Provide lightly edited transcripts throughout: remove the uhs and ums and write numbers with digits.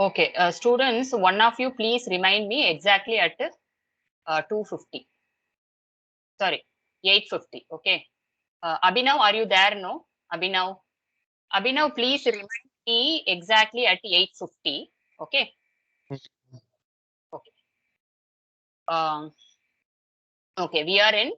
Okay, students, one of you please remind me exactly at 2:50. Sorry, 8:50. Okay. Abhinav, are you there? No, Abhinav. Abhinav, please remind me exactly at 8:50. Okay. Okay. Um, okay, we are in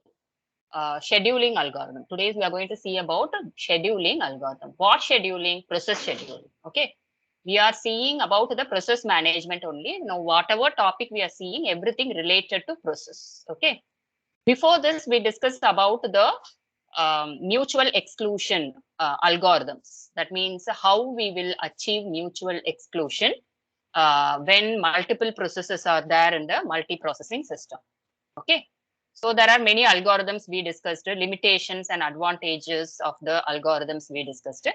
scheduling algorithm. Today we are going to see about scheduling algorithm. What scheduling? Process scheduling. Okay. We are seeing about the process management only. Now, whatever topic we are seeing, everything related to process. Okay. Before this, we discussed about the mutual exclusion algorithms. That means how we will achieve mutual exclusion when multiple processes are there in the multi-processing system. Okay. So there are many algorithms we discussed, limitations and advantages of the algorithms we discussed.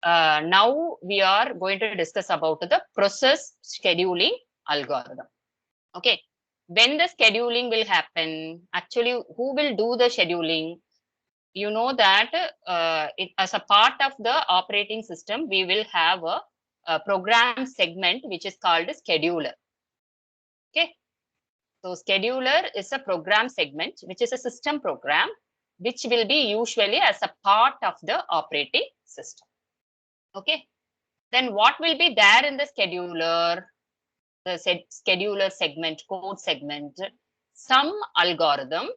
Now we are going to discuss about the process scheduling algorithm. Okay. When the scheduling will happen, actually, who will do the scheduling? You know that as a part of the operating system, we will have a program segment which is called a scheduler. Okay. So scheduler is a program segment, which is a system program, which will be usually as a part of the operating system. Okay. Then what will be there in the scheduler? The scheduler segment, code segment, some algorithm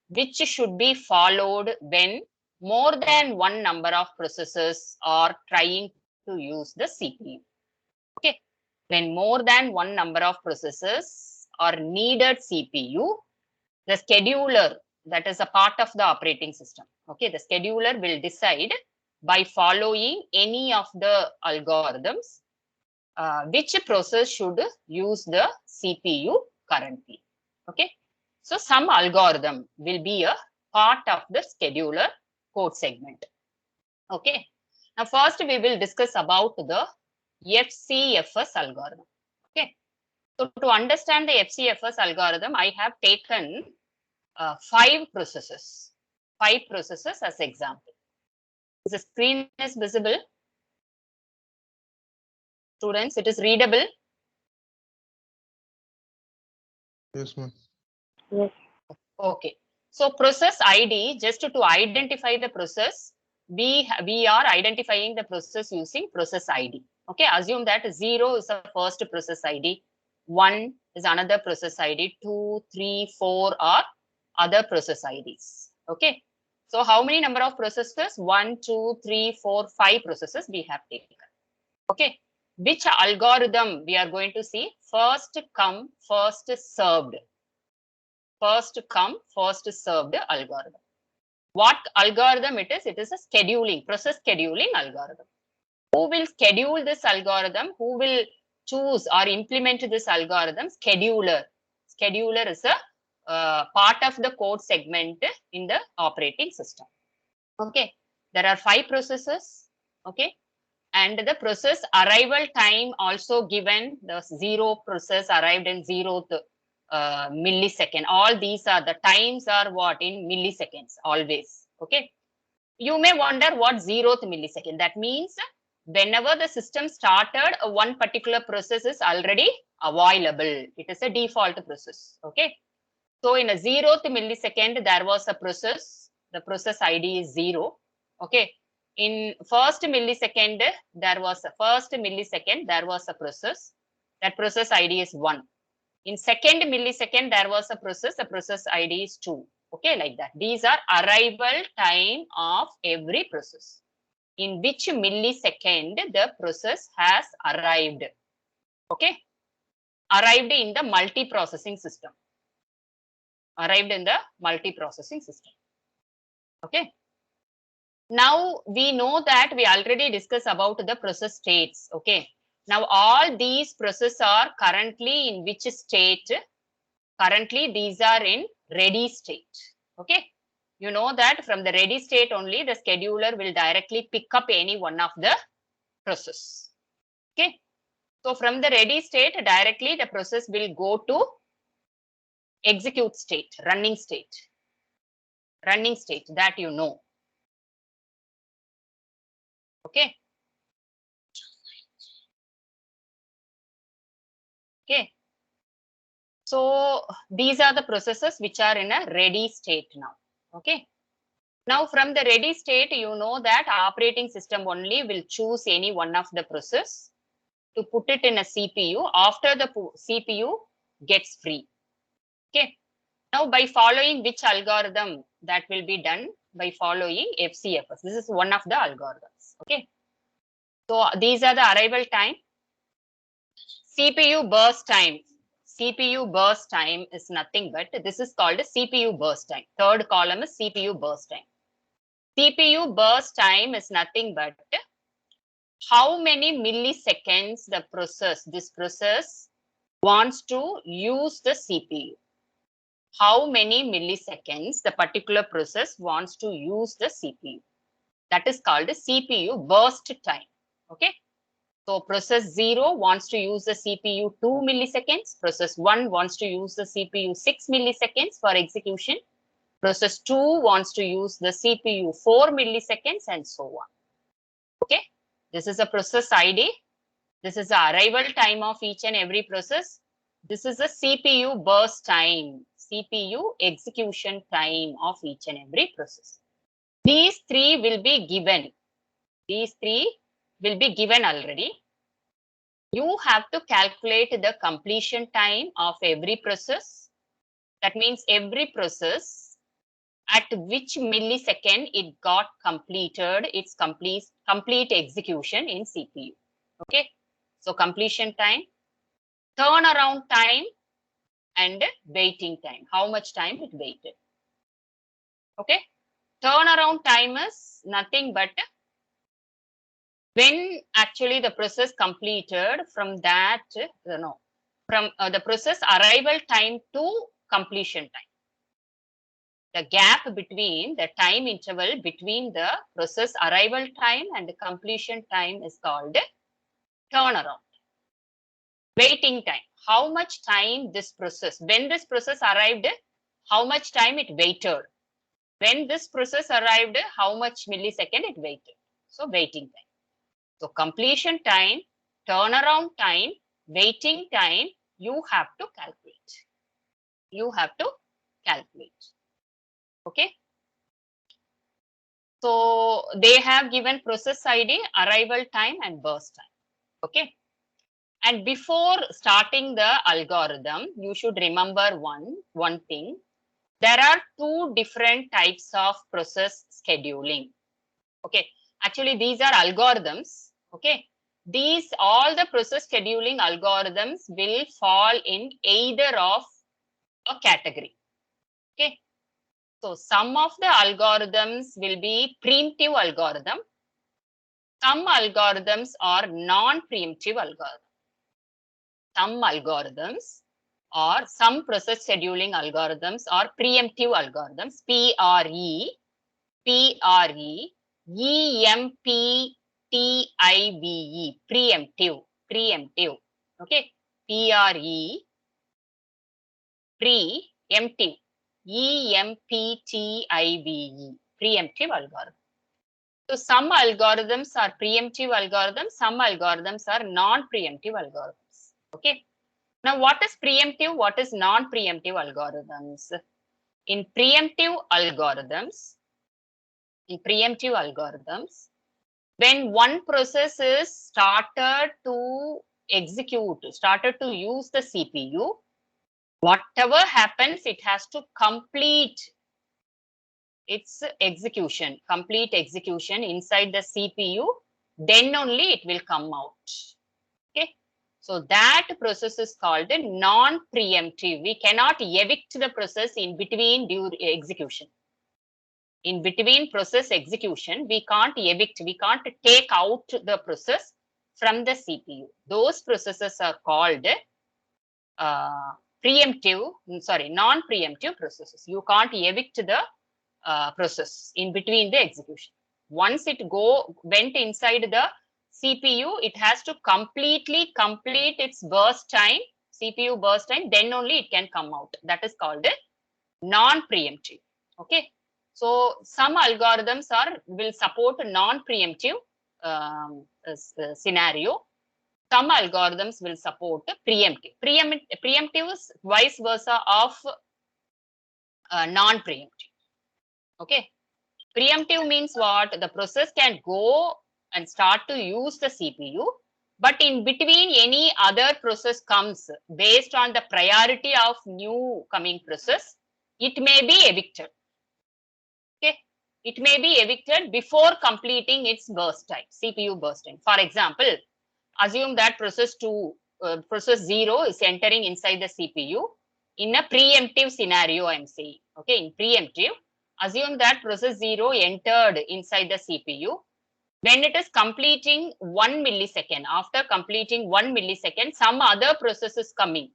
which should be followed when more than one number of processes are trying to use the CPU. Okay. When more than one number of processes are needed CPU, the scheduler, that is a part of the operating system. Okay. The scheduler will decide by following any of the algorithms which process should use the CPU currently. Okay. So some algorithm will be a part of the scheduler code segment. Okay. Now first we will discuss about the Efcfs algorithm. Okay. So to understand the Efcfs algorithm, I have taken 5 processes. 5 processes as example. The screen is visible. Students, it is readable. Yes, ma'am. Yes. Okay. So process ID, just to identify the process, we are identifying the process using process ID. Okay. Assume that 0 is the first process ID, 1 is another process ID, 2, 3, 4 are other process IDs. Okay. So how many number of processes? 1, 2, 3, 4, 5 processes we have taken. Okay. Which algorithm we are going to see? First come, first served. First come, first served algorithm. What algorithm it is? It is a scheduling, process scheduling algorithm. Who will schedule this algorithm? Who will choose or implement this algorithm? Scheduler. Scheduler is a part of the code segment in the operating system. Okay. There are 5 processes. Okay. And the process arrival time also given, the 0 process arrived in 0th millisecond. All these are the times are what in milliseconds always. Okay. You may wonder what 0th millisecond. That means whenever the system started, one particular process is already available. It is a default process. Okay. So in a 0th millisecond, there was a process. The process ID is 0. Okay. In first millisecond, there was a process. That process ID is 1. In second millisecond, there was a process. The process ID is 2. Okay, like that. These are arrival time of every process. In which millisecond the process has arrived. Okay. Arrived in the multi-processing system. Arrived in the multi-processing system. Okay. Now we know that we already discussed about the process states. Okay. Now all these processes are currently in which state? Currently these are in ready state. Okay. You know that from the ready state only the scheduler will directly pick up any one of the process. Okay. So from the ready state directly the process will go to execute state, running state. Running state that you know. Okay. Okay. So these are the processes which are in a ready state now. Okay. Now from the ready state, you know that operating system only will choose any one of the process to put it in a CPU after the CPU gets free. Okay. Now by following which algorithm that will be done? By following FCFS. This is one of the algorithms. Okay. So these are the arrival time. CPU burst time. CPU burst time is nothing but this is called a CPU burst time. Third column is CPU burst time. CPU burst time is nothing but how many milliseconds this process wants to use the CPU. How many milliseconds the particular process wants to use the CPU. That is called a CPU burst time. Okay. So process 0 wants to use the CPU 2 milliseconds. Process 1 wants to use the CPU 6 milliseconds for execution. Process 2 wants to use the CPU 4 milliseconds and so on. Okay. This is a process ID. This is the arrival time of each and every process. This is the CPU burst time, CPU execution time of each and every process. These three will be given. These three will be given already. You have to calculate the completion time of every process. That means every process at which millisecond it got completed its complete execution in CPU. Okay. So completion time, turnaround time, and waiting time. How much time it waited. Okay. Turnaround time is nothing but when actually the process completed from that, from the process arrival time to completion time. The gap between the time interval between the process arrival time and the completion time is called turnaround. Waiting time. How much time this process, when this process arrived, how much time it waited. When this process arrived, how much millisecond it waited. So waiting time. So completion time, turnaround time, waiting time, you have to calculate. You have to calculate. Okay. So they have given process ID, arrival time, and burst time. Okay. And before starting the algorithm, you should remember one thing. There are two different types of process scheduling. Okay. Actually, these are algorithms. Okay. These all the process scheduling algorithms will fall in either of a category. Okay. So some of the algorithms will be preemptive algorithm. Some algorithms are non-preemptive algorithms. Some algorithms or some process scheduling algorithms are preemptive algorithms. Preemptive, preemptive. Okay, preemptive, preemptive algorithm. So some algorithms are preemptive algorithms, some algorithms are non-preemptive algorithms. Okay. Now, what is preemptive? What is non-preemptive algorithms? In preemptive algorithms, when one process is started to execute, started to use the CPU, whatever happens, it has to complete its execution, complete execution inside the CPU, then only it will come out. Okay. So that process is called a non-preemptive. We cannot evict the process in between during execution. In between process execution, we can't evict, we can't take out the process from the CPU. Those processes are called non-preemptive processes. You can't evict the process in between the execution. Once it went inside the CPU, it has to completely complete its burst time, CPU burst time, then only it can come out. That is called a non-preemptive. Okay. So some algorithms will support non-preemptive scenario. some algorithms will support preemptive. Preemptive is vice versa of non-preemptive. Okay. Preemptive means what? The process can go and start to use the CPU, but in between any other process comes based on the priority of new coming process, it may be evicted. Okay. It may be evicted before completing its burst time, CPU burst time. For example, assume that process 0 is entering inside the CPU in a preemptive scenario, I'm saying. Okay, in preemptive, assume that process 0 entered inside the CPU. When it is completing 1 millisecond, after completing 1 millisecond, some other process is coming.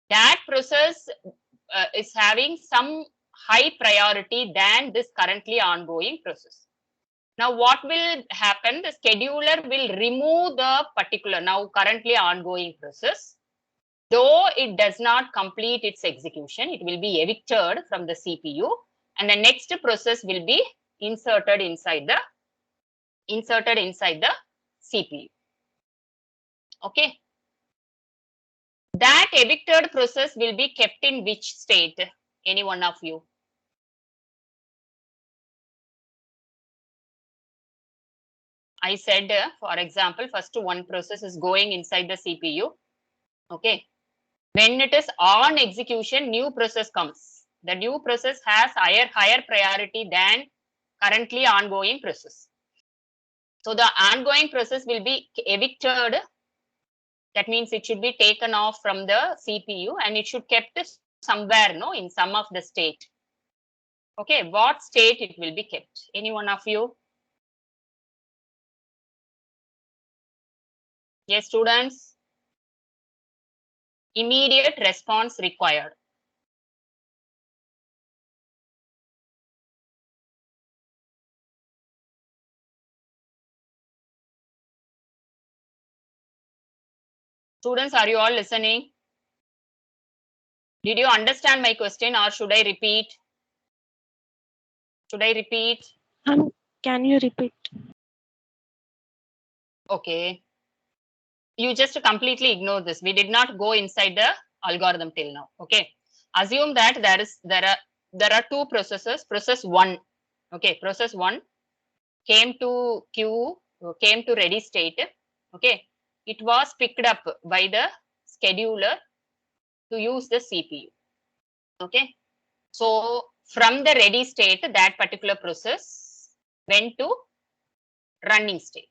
That process is having some high priority than this currently ongoing process. Now, what will happen? The scheduler will remove the particular now currently ongoing process. Though it does not complete its execution, it will be evicted from the CPU, and the next process will be inserted inside the CPU. Okay. That evicted process will be kept in which state? Any one of you? I said, for example, first one process is going inside the CPU. Okay. When it is on execution, new process comes. The new process has higher priority than currently ongoing process. So the ongoing process will be evicted. That means it should be taken off from the CPU and it should kept somewhere, no, in some of the state. Okay, what state it will be kept? Any one of you? Yes, students. Immediate response required. Students, are you all listening? Did you understand my question or should I repeat? Should I repeat? Can you repeat? Okay. You just completely ignore this. We did not go inside the algorithm till now. Okay. Assume that there are two processes. Process 1. Okay. Process 1 came to ready state. Okay. It was picked up by the scheduler to use the CPU. Okay. So from the ready state, that particular process went to running state.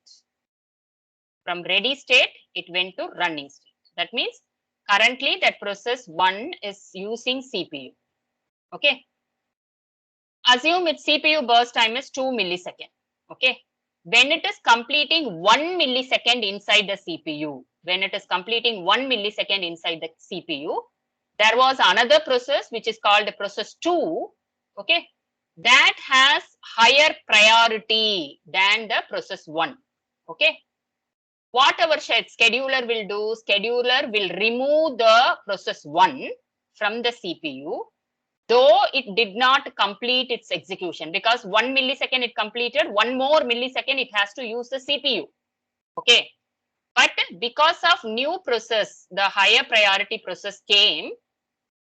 From ready state, it went to running state. That means currently that process 1 is using CPU. Okay. Assume its CPU burst time is 2 millisecond. Okay. When it is completing 1 millisecond inside the CPU, when it is completing 1 millisecond inside the CPU, there was another process which is called process 2. Okay. That has higher priority than the process 1. Okay. What our scheduler will do, scheduler will remove the process 1 from the CPU, though it did not complete its execution, because 1 millisecond it completed, 1 more millisecond it has to use the CPU. Okay. But because of new process, the higher priority process came,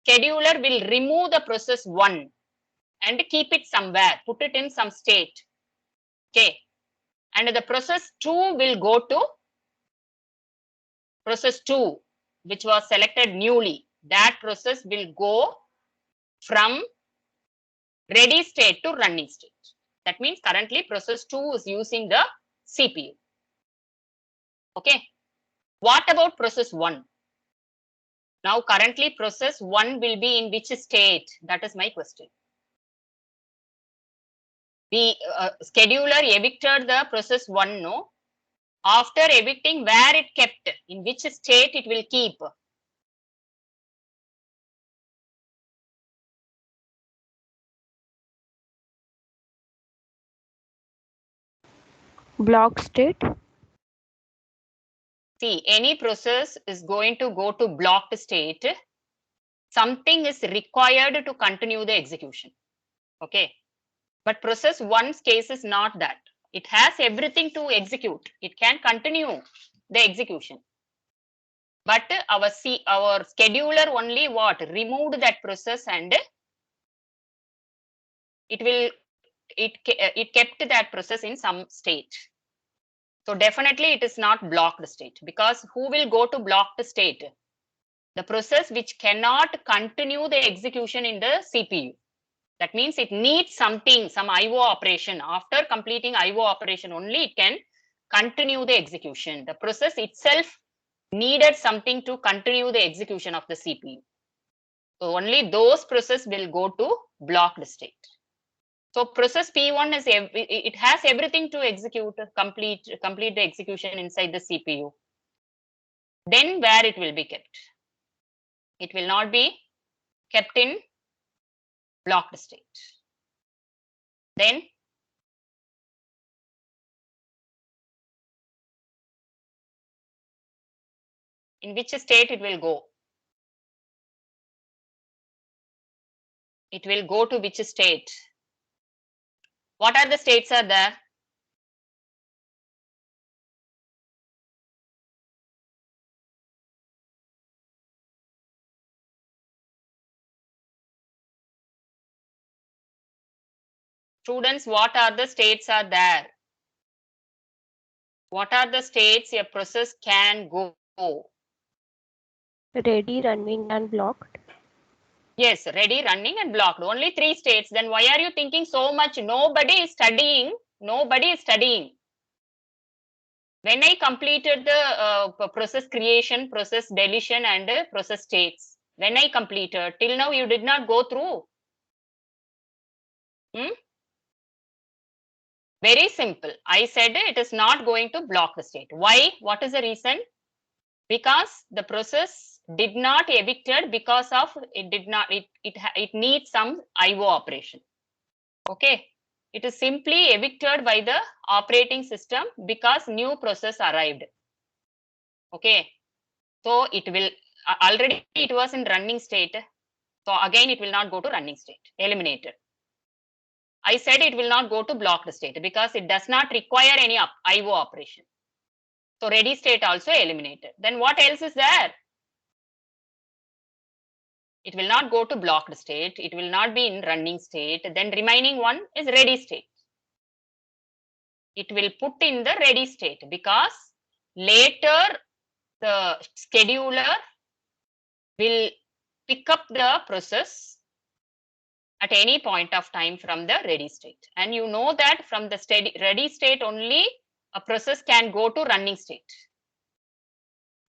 scheduler will remove the process 1 and keep it somewhere, put it in some state. Okay. And the process 2 will go to process 2, which was selected newly. That process will go from ready state to running state. That means currently process 2 is using the CPU. Okay. What about process 1? Now currently process 1 will be in which state? That is my question. The scheduler evicted the process 1, no? After evicting, where it kept? In which state it will keep? Block state. See, any process is going to go to blocked state. Something is required to continue the execution. Okay. But process 1's case is not that. It has everything to execute. It can continue the execution. But our scheduler only what? Removed that process and it kept that process in some state. So definitely it is not blocked state, because who will go to blocked state? The process which cannot continue the execution in the CPU. That means it needs something, some IO operation. After completing IO operation only it can continue the execution. The process itself needed something to continue the execution of the CPU. So only those process will go to blocked state. So process P1 is it has everything to execute, complete the execution inside the CPU. Then where it will be kept? It will not be kept in blocked state. Then in which state it will go? It will go to which state? What are the states are there? Students, what are the states are there? What are the states a process can go? Ready, running, and blocked. Yes, ready, running, and blocked. Only 3 states. Then why are you thinking so much? Nobody is studying. Nobody is studying. When I completed the process creation, process deletion, and process states, when I completed, till now you did not go through. Very simple. I said it is not going to block the state. Why? What is the reason? Because the process did not evicted because of it needs some IO operation. Okay. It is simply evicted by the operating system because new process arrived. Okay. So it will already it was in running state. So again it will not go to running state. Eliminated. I said it will not go to blocked state because it does not require any IO operation. So ready state also eliminated. Then what else is there? It will not go to blocked state. It will not be in running state. Then remaining one is ready state. It will put in the ready state because later the scheduler will pick up the process at any point of time from the ready state. And you know that from the ready state only a process can go to running state.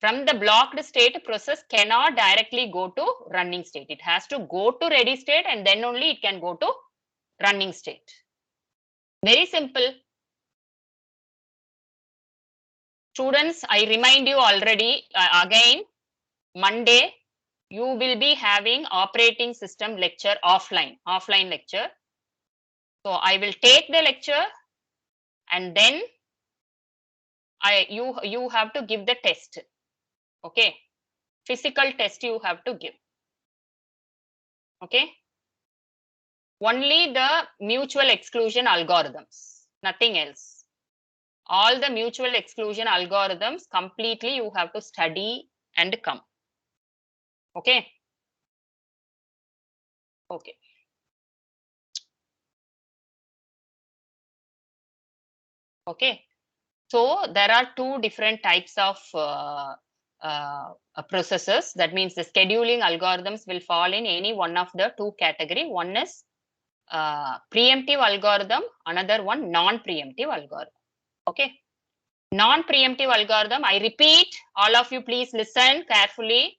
From the blocked state, process cannot directly go to running state. It has to go to ready state and then only it can go to running state. Very simple. Students, I remind you already again, Monday, you will be having operating system lecture offline lecture. So I will take the lecture and then you have to give the test. Okay. Physical test you have to give. Okay. Only the mutual exclusion algorithms, nothing else. All the mutual exclusion algorithms completely you have to study and come. Okay. Okay. Okay. So there are 2 different types of processes. That means the scheduling algorithms will fall in any one of the 2 category. One is preemptive algorithm, another one non-preemptive algorithm. Okay. Non-preemptive algorithm, I repeat, all of you please listen carefully.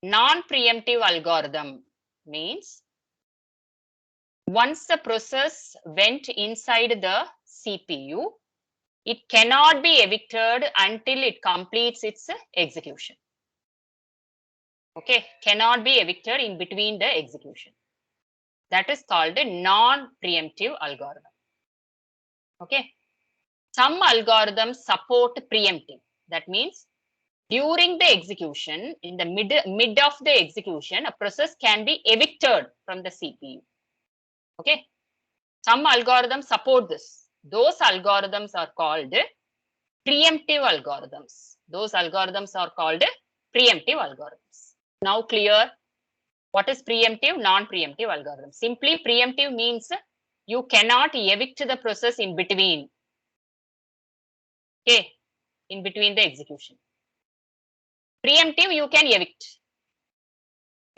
Non-preemptive algorithm means once the process went inside the CPU, it cannot be evicted until it completes its execution. Okay, cannot be evicted in between the execution. That is called a non-preemptive algorithm. Okay. Some algorithms support preemptive. That means during the execution, in the mid of the execution, a process can be evicted from the CPU. Okay. Some algorithms support this. Those algorithms are called preemptive algorithms. Those algorithms are called preemptive algorithms. Now clear? What is preemptive, non-preemptive algorithm? Simply preemptive means you cannot evict the process in between. Okay, in between the execution. Preemptive, you can evict.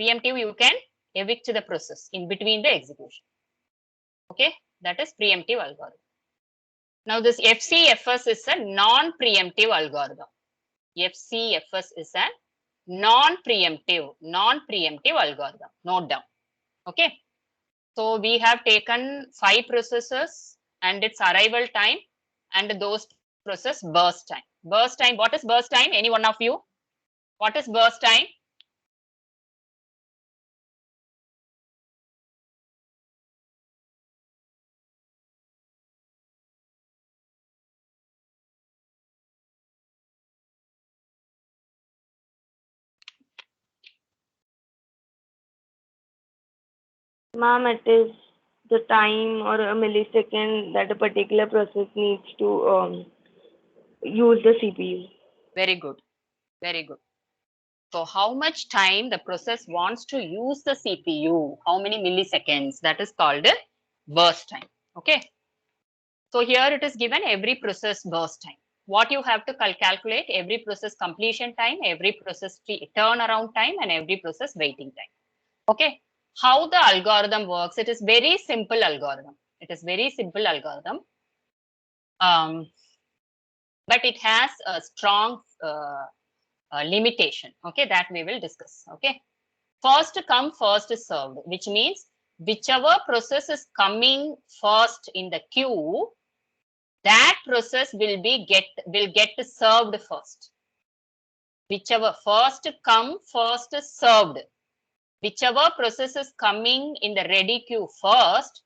Preemptive, you can evict the process in between the execution. Okay, that is preemptive algorithm. Now this Efcfs is a non-preemptive algorithm. Efcfs is a non-preemptive algorithm. Note down. Okay. So we have taken 5 processes and its arrival time and those process burst time. Burst time, what is burst time? Any one of you? What is burst time? Ma'am, it is the time or a millisecond that a particular process needs to use the CPU. Very good. Very good. So how much time the process wants to use the CPU? How many milliseconds? That is called burst time. Okay. So here it is given every process burst time. What you have to calculate every process completion time, every process turnaround time, and every process waiting time. Okay. How the algorithm works? It is very simple algorithm. It is very simple algorithm. But it has a strong limitation. Okay, that we will discuss. Okay. First come, first served, which means whichever process is coming first in the queue, that process will get served first. Whichever first come, first served. Whichever process is coming in the ready queue first,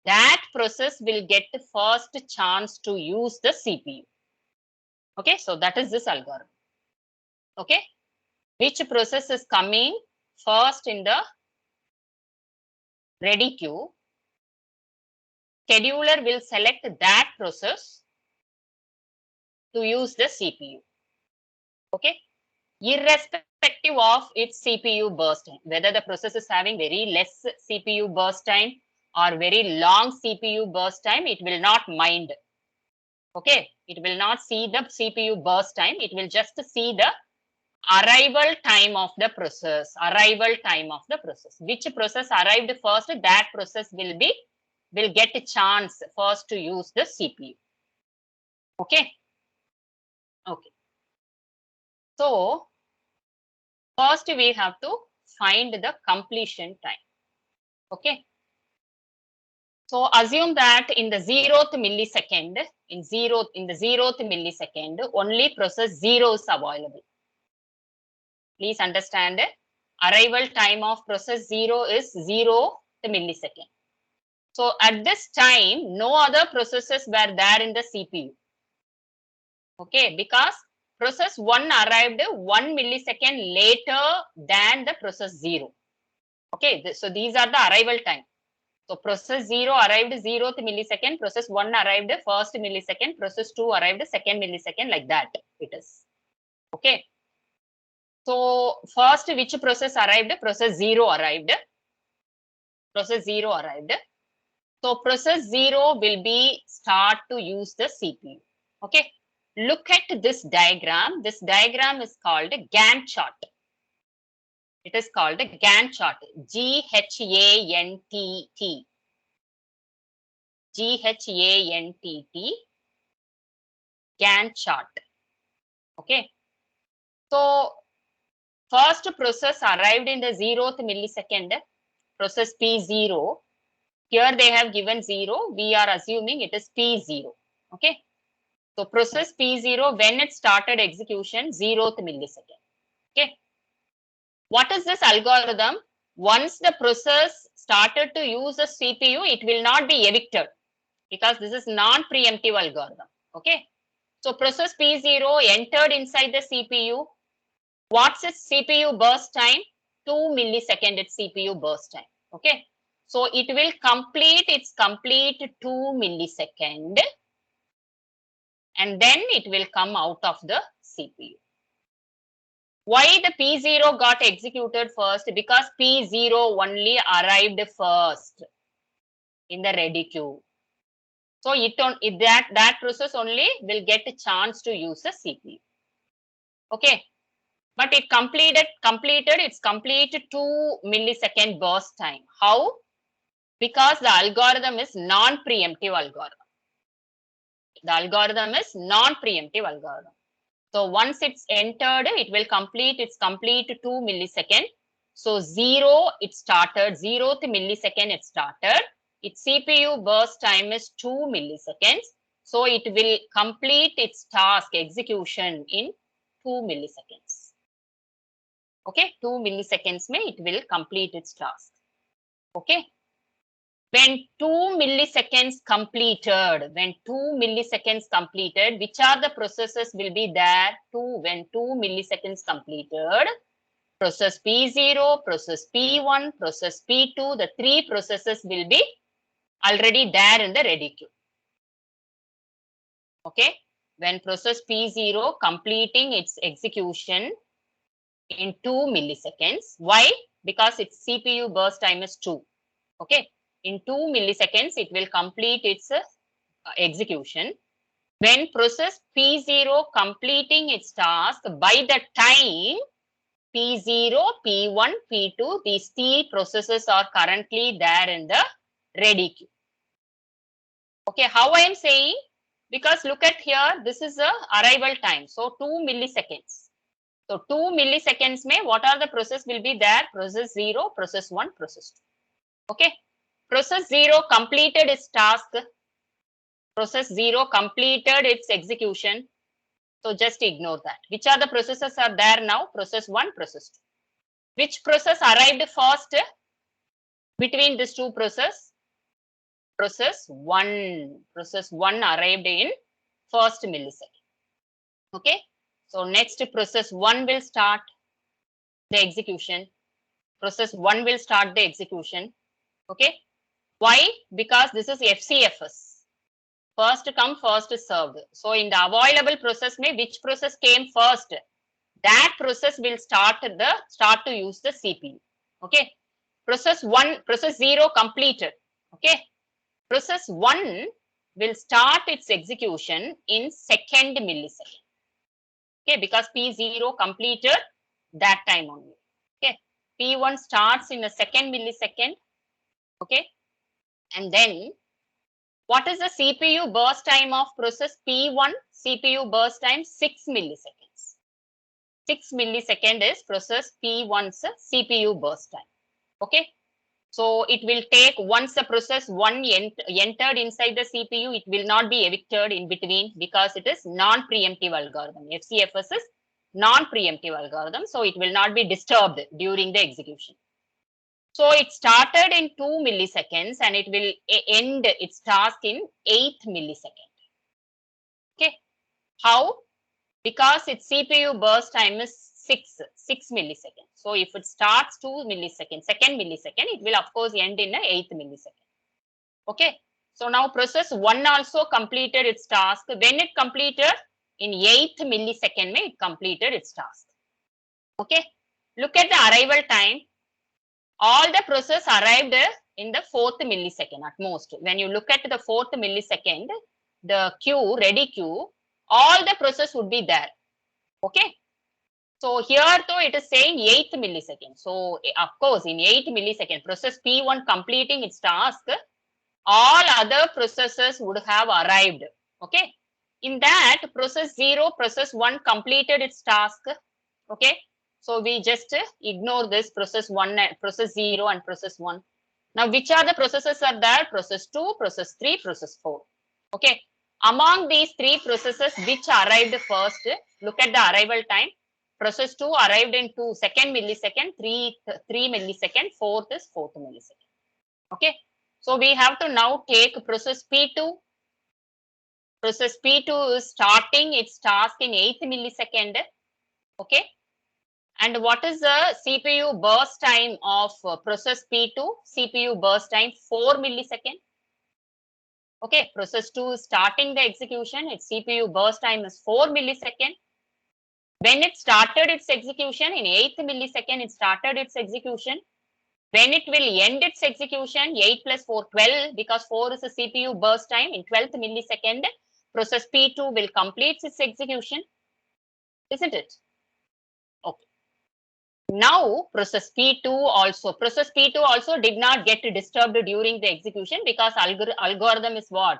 that process will get the first chance to use the CPU. Okay, so that is this algorithm. Okay, which process is coming first in the ready queue, scheduler will select that process to use the CPU. Okay, irrespective of its CPU burst time, whether the process is having very less CPU burst time or very long CPU burst time, it will not mind. Okay, it will not see the CPU burst time, it will just see the arrival time of the process. Arrival time of the process. Which process arrived first, that process will get a chance first to use the CPU. Okay. Okay. So first we have to find the completion time. Okay. So assume that in the 0th millisecond, in the 0th millisecond, only process 0 is available. Please understand, arrival time of process 0 is 0th millisecond. So at this time, no other processes were there in the CPU. Okay, because process 1 arrived 1 millisecond later than the process 0. Okay, so these are the arrival time. So process 0 arrived 0th millisecond, process 1 arrived 1st millisecond, process 2 arrived 2nd millisecond, like that it is. Okay. So first which process arrived? Process 0 arrived. Process 0 arrived. So process 0 will be start to use the CPU. Okay. Look at this diagram. This diagram is called a Gantt chart. It is called a Gantt chart. G-H-A-N-T-T. G-H-A-N-T-T. Gantt chart. Okay. So first process arrived in the 0th millisecond. Process P0. Here they have given 0. We are assuming it is P0. Okay. So process P0, when it started execution, 0th millisecond. Okay. What is this algorithm? Once the process started to use the CPU, it will not be evicted because this is non-preemptive algorithm. Okay. So process P0 entered inside the CPU. What's its CPU burst time? 2 millisecond its CPU burst time. Okay. So it will complete its 2 millisecond and then it will come out of the CPU. Why the P0 got executed first? Because P0 only arrived first in the ready queue. So that process only will get a chance to use the CPU. Okay. But it completed its complete 2 millisecond burst time. How? Because the algorithm is non-preemptive algorithm. The algorithm is non-preemptive algorithm. So once it's entered, it will complete its complete 2 millisecond. So 0, it started, 0th millisecond it started. Its CPU burst time is 2 milliseconds. So it will complete its task execution in 2 milliseconds. Okay, 2 milliseconds it will complete its task. Okay. When 2 milliseconds completed, which are the processes will be there when 2 milliseconds completed? Process P0, process P1, process P2, the 3 processes will be already there in the ready queue. Okay. When process P0 completing its execution in 2 milliseconds. Why? Because its CPU burst time is 2. Okay. In 2 milliseconds, it will complete its execution. When process P0 completing its task, by the time P0, P1, P2, these 3 processes are currently there in the ready queue. Okay, how I am saying? Because look at here, this is the arrival time. So 2 milliseconds. So 2 milliseconds may what are the process will be there? Process 0, process 1, process 2. Okay. Process 0 completed its task. Process 0 completed its execution. So just ignore that. Which are the processes are there now? Process 1, process 2. Which process arrived first between these two processes? Process 1. Process 1 arrived in first millisecond. Okay. So next process 1 will start the execution. Process 1 will start the execution. Okay. Why? Because this is FCFS. First come, first served. So in the available process, which process came first? That process will start to use the CPU. Okay. Process 1, process 0 completed. Okay. Process 1 will start its execution in second millisecond. Okay, because P0 completed that time only. Okay. P1 starts in a second millisecond. Okay. And then what is the CPU burst time of process P1? CPU burst time 6 milliseconds. 6 millisecond is process P1's CPU burst time. Okay. So it will take once the process 1 entered inside the CPU, it will not be evicted in between because it is non-preemptive algorithm. FCFS is non-preemptive algorithm. So it will not be disturbed during the execution. So it started in 2 milliseconds and it will end its task in 8 millisecond. Okay. How? Because its CPU burst time is 6 milliseconds. So if it starts 2 milliseconds, second millisecond, it will of course end in a 8th millisecond. Okay. So now process 1 also completed its task. When it completed? In 8th millisecond, it completed its task. Okay. Look at the arrival time. All the process arrived in the 4th millisecond at most. When you look at the 4th millisecond, the queue, ready queue, all the process would be there. Okay. So here though it is saying 8th millisecond. So of course in 8 millisecond process P1 completing its task, all other processes would have arrived. Okay. In that process 0, process 1 completed its task. Okay. So we just ignore this process 1, process 0 and process 1. Now which are the processes are there? Process 2, process 3, process 4. Okay. Among these 3 processes which arrived first, look at the arrival time. Process 2 arrived in 2nd millisecond, 3 millisecond, 4th is 4th millisecond. Okay. So we have to now take process P2. Process P2 is starting its task in 8th millisecond. Okay. And what is the CPU burst time of process P2? CPU burst time 4 millisecond. Okay, process 2 is starting the execution. Its CPU burst time is 4 millisecond. When it started its execution in 8th millisecond, it started its execution. When it will end its execution, 8 plus 4, 12, because 4 is a CPU burst time. In 12th millisecond, process P2 will complete its execution. Isn't it? Okay. Now, process P2 also did not get disturbed during the execution because algorithm is what?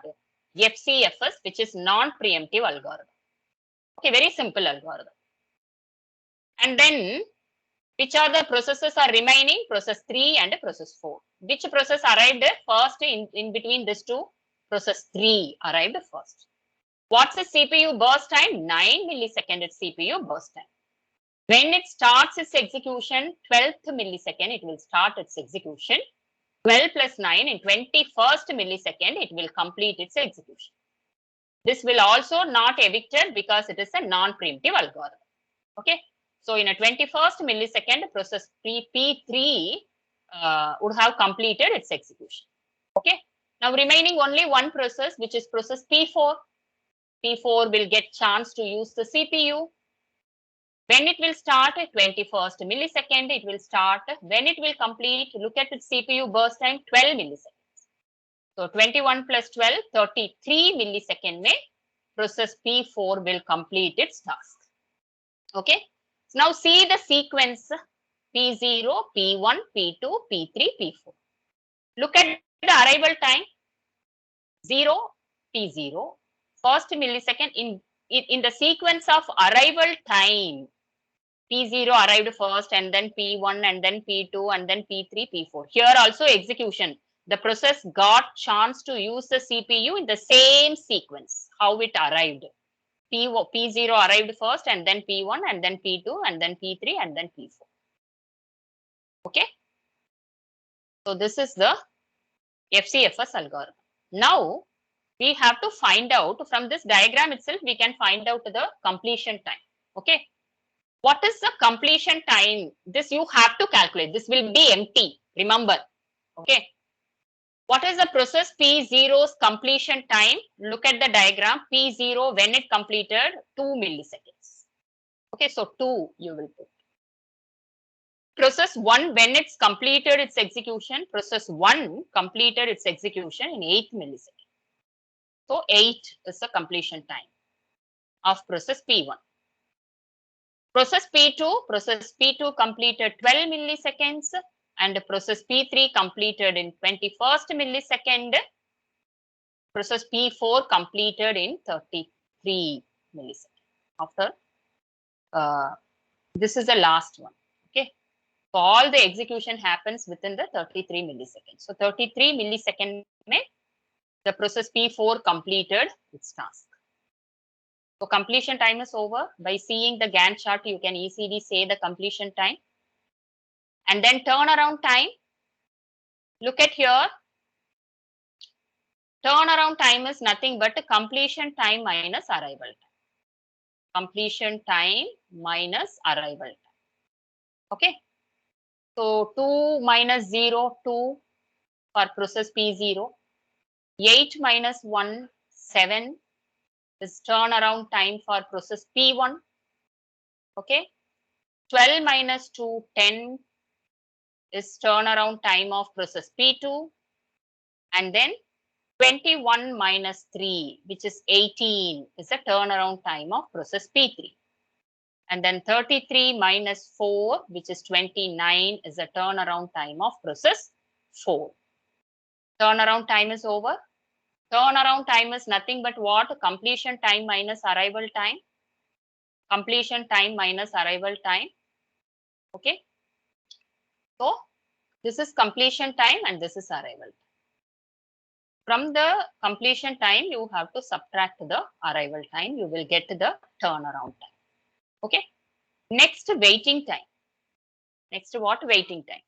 FCFS, which is non-preemptive algorithm. Okay, very simple algorithm. And then, which are the processes are remaining? Process 3 and process 4. Which process arrived first in between these two? Process 3 arrived first. What's the CPU burst time? 9 millisecond CPU burst time. When it starts its execution, 12th millisecond, it will start its execution. 12 plus 9 in 21st millisecond, it will complete its execution. This will also not evicted because it is a non-preemptive algorithm. Okay. So in a 21st millisecond, process P3 would have completed its execution. Okay. Now remaining only one process, which is process P4. P4 will get chance to use the CPU. When it will start at 21st millisecond, it will start. When it will complete, look at its CPU burst time, 12 milliseconds. So 21 plus 12, 33 millisecond mein process P4 will complete its task. Okay. So now see the sequence P0, P1, P2, P3, P4. Look at the arrival time 0, P0, first millisecond in the sequence of arrival time. P0 arrived first and then P1 and then P2 and then P3, P4. Here also execution. The process got chance to use the CPU in the same sequence, how it arrived. P0 arrived first and then P1 and then P2 and then P3 and then P4. Okay. So this is the FCFS algorithm. Now we have to find out from this diagram itself, we can find out the completion time. Okay. What is the completion time? This you have to calculate. This will be empty. Remember. Okay. What is the process P0's completion time? Look at the diagram. P0 when it completed 2 milliseconds. Okay. So 2 you will put. Process 1 when it's completed its execution. Process 1 completed its execution in 8 milliseconds. So 8 is the completion time of process P1. Process P2 completed 12 milliseconds and process P3 completed in 21st millisecond. Process P4 completed in 33 milliseconds. After this is the last one. Okay. So all the execution happens within the 33 milliseconds. So 33 millisecond mein the process P4 completed its task. So completion time is over. By seeing the Gantt chart, you can easily say the completion time. And then turnaround time. Look at here. Turnaround time is nothing but completion time minus arrival time. Completion time minus arrival time. Okay. So 2 minus 0, 2 for process P0. 8 minus 1, 7 is turnaround time for process P1. Okay. 12 minus 2, 10 is turnaround time of process P2. And then 21 minus 3, which is 18, is the turnaround time of process P3. And then 33 minus 4, which is 29, is the turnaround time of process 4. Turnaround time is over. Turnaround time is nothing but what? Completion time minus arrival time. Completion time minus arrival time. Okay. So this is completion time and this is arrival time. From the completion time, you have to subtract the arrival time. You will get the turnaround time. Okay. Next, waiting time. Next, what? Waiting time.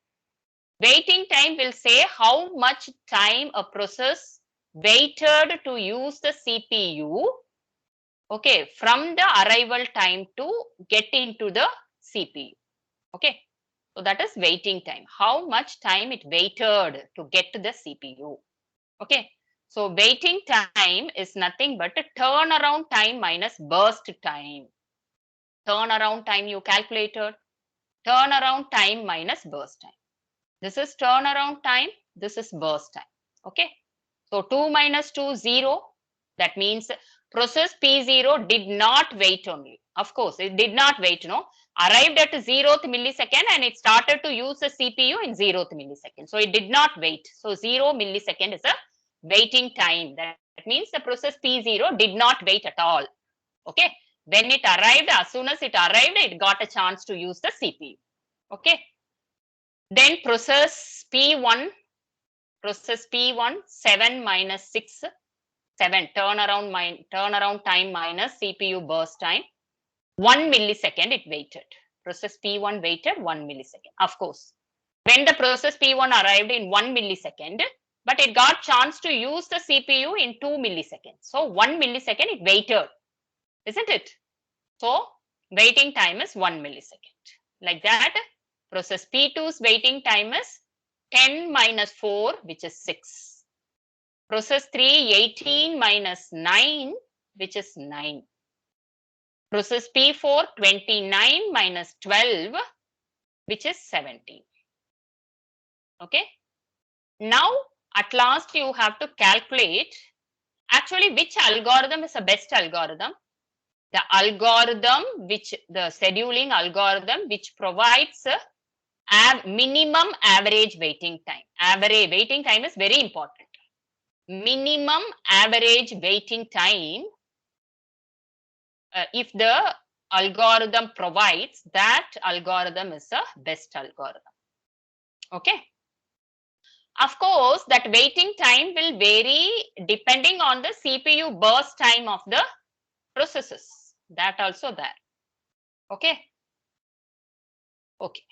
Waiting time will say how much time a process waited to use the CPU. Okay, from the arrival time to get into the CPU. Okay, so that is waiting time. How much time it waited to get to the CPU. Okay, so waiting time is nothing but a turnaround time minus burst time. turnaround time you calculated, turnaround time minus burst time. This is turnaround time, this is burst time. Okay. So 2 minus 2, 0. That means process P0 did not wait only. Of course, it did not wait, no. Arrived at 0th millisecond and it started to use the CPU in 0th millisecond. So it did not wait. So 0 millisecond is a waiting time. That means the process P0 did not wait at all. Okay. When it arrived, as soon as it arrived, it got a chance to use the CPU. Okay. Then process P1, 7 minus 6, 7 turnaround time minus CPU burst time. 1 millisecond it waited. Process P1 waited 1 millisecond. Of course, when the process P1 arrived in 1 millisecond, but it got chance to use the CPU in 2 milliseconds. So 1 millisecond it waited, isn't it? So waiting time is 1 millisecond. Like that, process P2's waiting time is 10 minus 4, which is 6. Process 3, 18 minus 9, which is 9. Process P4, 29 minus 12, which is 17. Okay. Now, at last, you have to calculate actually which algorithm is the best algorithm. The algorithm which, the scheduling algorithm which provides a minimum average waiting time. Average waiting time is very important. Minimum average waiting time, if the algorithm provides, that algorithm is the best algorithm. Okay. Of course, that waiting time will vary depending on the CPU burst time of the processes. That also there. Okay. Okay.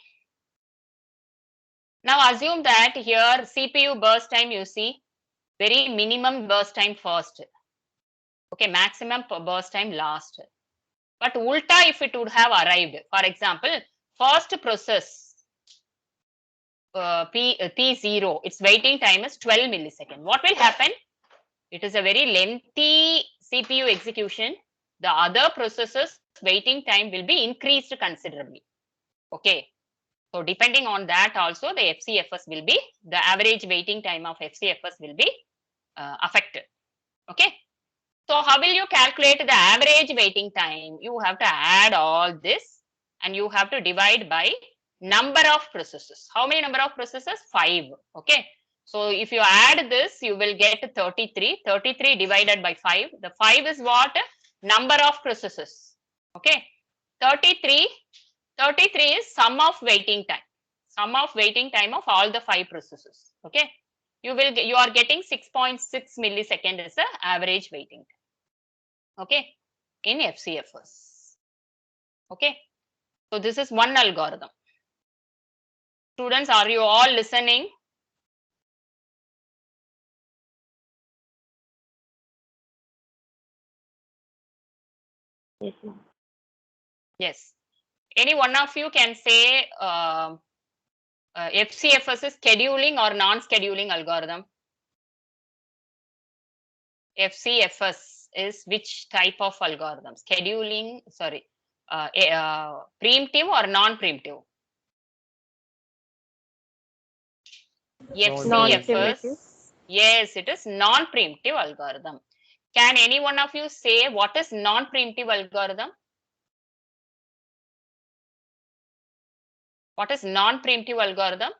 Now assume that here CPU burst time, you see, very minimum burst time first. Okay, maximum burst time last. But ulta, if it would have arrived, for example, first process P0, its waiting time is 12 milliseconds. What will happen? It is a very lengthy CPU execution. The other processes waiting time will be increased considerably. Okay. So depending on that also, the FCFS will be, the average waiting time of FCFS will be affected. Okay. So how will you calculate the average waiting time? You have to add all this and you have to divide by number of processes. How many number of processes? 5. Okay. So if you add this, you will get 33. 33 divided by 5. The 5 is what? Number of processes. Okay. 33 is sum of waiting time. Sum of waiting time of all the 5 processes. Okay. You are getting 6.6 millisecond is the average waiting time. Okay, in FCFS. Okay, so this is one algorithm. Students, are you all listening? Yes, ma'am. Yes. Any one of you can say FCFS is scheduling or non-scheduling algorithm? FCFS is which type of algorithm? Scheduling, sorry, preemptive or non-preemptive? FCFS, yes, it is non-preemptive algorithm. Can any one of you say what is non-preemptive algorithm? What is non-preemptive algorithm?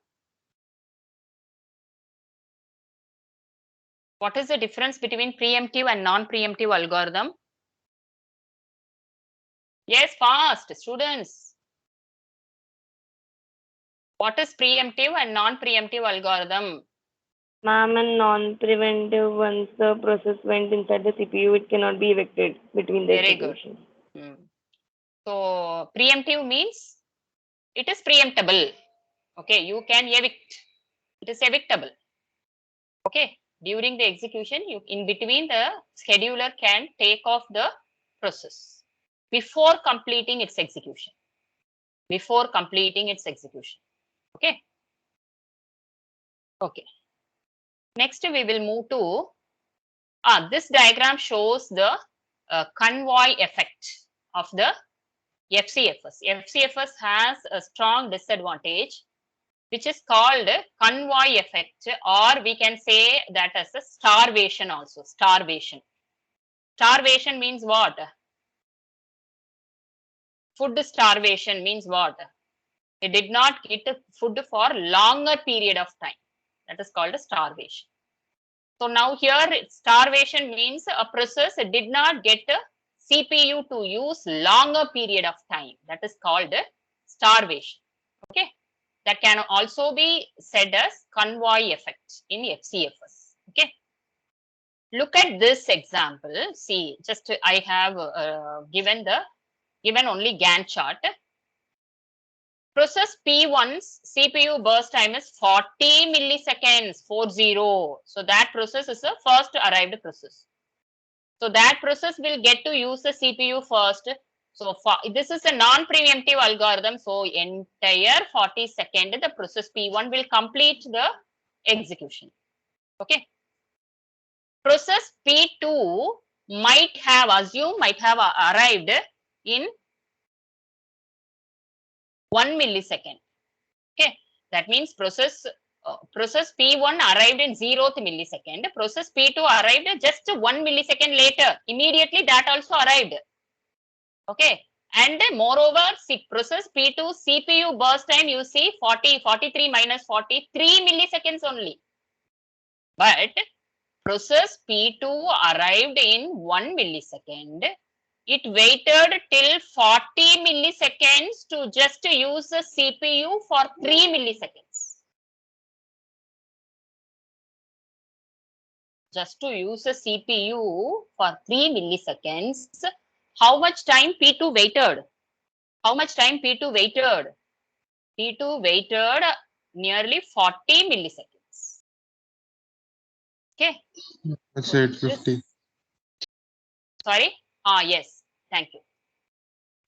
What is the difference between preemptive and non-preemptive algorithm? Yes, fast, students. What is preemptive and non-preemptive algorithm? Ma'am, and non-preventive, once the process went inside the CPU, it cannot be evicted between the Very good. executions. So preemptive means it is preemptable. Okay, you can evict. It is evictable. Okay, during the execution, you in between the scheduler can take off the process before completing its execution. Before completing its execution. Okay. Okay. Next, we will move to this diagram shows the convoy effect of the FCFS. FCFS has a strong disadvantage, which is called convoy effect, or we can say that as a starvation also. Starvation. Starvation means what? Food starvation means what? They did not get food for longer period of time. That is called a starvation. So now here starvation means a process did not get a CPU to use longer period of time. That is called starvation. Okay. That can also be said as convoy effect in FCFS. Okay. Look at this example. See, just I have given only Gantt chart. Process P1's CPU burst time is 40 milliseconds, 40. So that process is the first arrived process. So that process will get to use the CPU first. So this is a non-preemptive algorithm. So entire 40-second, the process P1 will complete the execution. Okay. Process P2 might have arrived in 1 millisecond. Okay, that means process P1 arrived in 0th millisecond. Process P2 arrived just 1 millisecond later. Immediately that also arrived. Okay, and moreover, process P2 CPU burst time you see 43 minus 43 milliseconds only. But process P2 arrived in 1 millisecond. It waited till 40 milliseconds to just use the CPU for 3 milliseconds. Just to use the CPU for 3 milliseconds. How much time P2 waited? How much time P2 waited? P2 waited nearly 40 milliseconds. Okay. That's 850. Sorry? Yes. Thank you.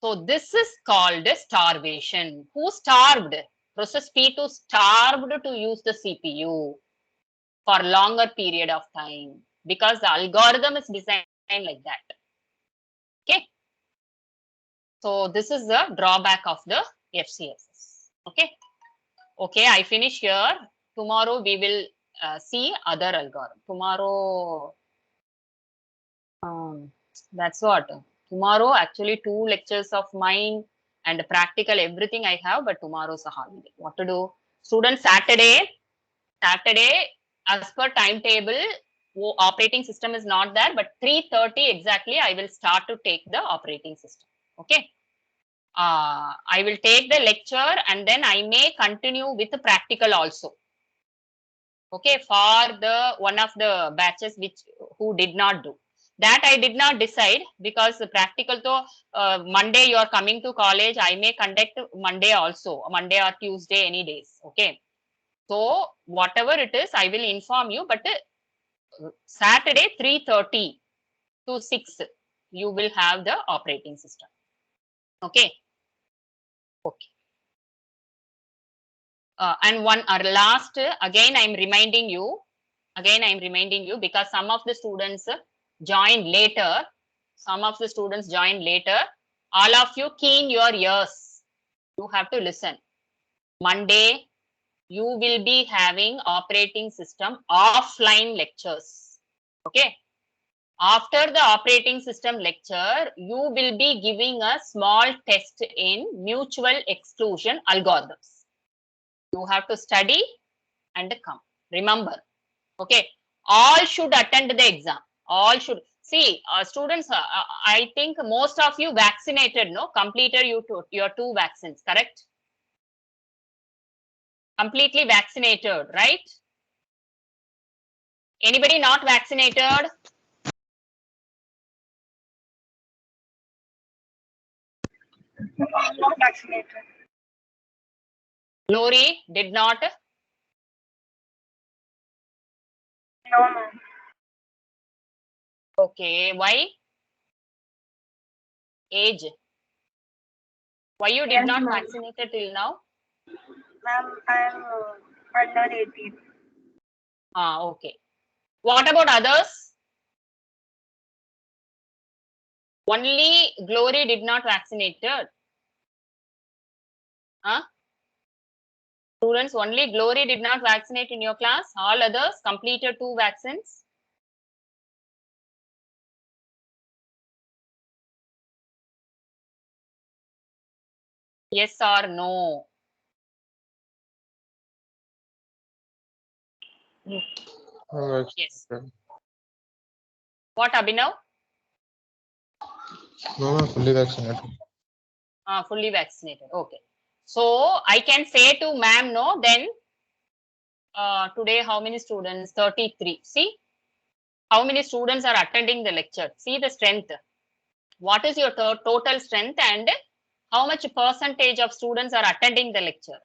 So this is called starvation. Who starved? Process P2 starved to use the CPU for longer period of time because the algorithm is designed like that. Okay. So this is the drawback of the FCFS. Okay. Okay, I finish here. Tomorrow we will see other algorithm. Tomorrow, that's what. Tomorrow, actually, 2 lectures of mine and practical, everything I have, but tomorrow's a holiday. What to do? Students, Saturday, as per timetable, operating system is not there, but 3:30 exactly, I will start to take the operating system. Okay. I will take the lecture and then I may continue with the practical also. Okay, for the one of the batches who did not do. That I did not decide because the practical though Monday you are coming to college, I may conduct Monday also, Monday or Tuesday, any days. Okay. So whatever it is, I will inform you, but Saturday 3:30 to 6, you will have the operating system. Okay. Okay. And one last, again I'm reminding you because some of the students joined later. All of you keen your ears. You have to listen. Monday, you will be having operating system offline lectures. Okay. After the operating system lecture, you will be giving a small test in mutual exclusion algorithms. You have to study and come. Remember. Okay. All should attend the exam. All should. See, students, I think most of you vaccinated, no? Completed your 2 vaccines, correct? Completely vaccinated, right? Anybody not vaccinated? Not vaccinated. Glory did not? No, ma'am. Okay, why? Age. Why you did not vaccinated till now? Ma'am, I'm under 18. Okay. What about others? Only Glory did not vaccinated. Huh? Students, only Glory did not vaccinate in your class. All others completed 2 vaccines. Yes or no? Yes. What, Abhinav? No, fully vaccinated. Fully vaccinated. Okay. So I can say to ma'am, no, then today how many students? 33. See how many students are attending the lecture. See the strength. What is your total strength and how much percentage of students are attending the lecture?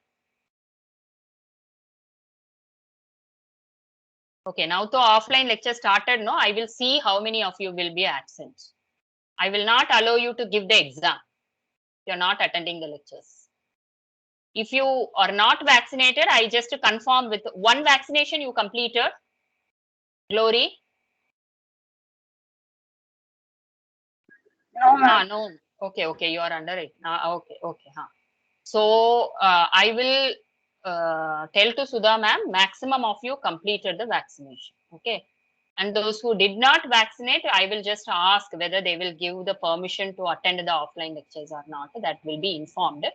Okay, now the offline lecture started, no, I will see how many of you will be absent. I will not allow you to give the exam. You're not attending the lectures. If you are not vaccinated, I just confirm with 1 vaccination you completed. Glory? No, ma'am. No. Okay, you are under it. Okay. So I will tell to Sudha ma'am, maximum of you completed the vaccination. Okay. And those who did not vaccinate, I will just ask whether they will give the permission to attend the offline lectures or not. That will be informed.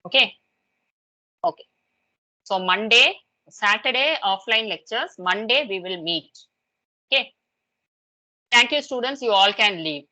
Okay. Okay. So Monday, Saturday offline lectures. Monday we will meet. Okay. Thank you, students. You all can leave.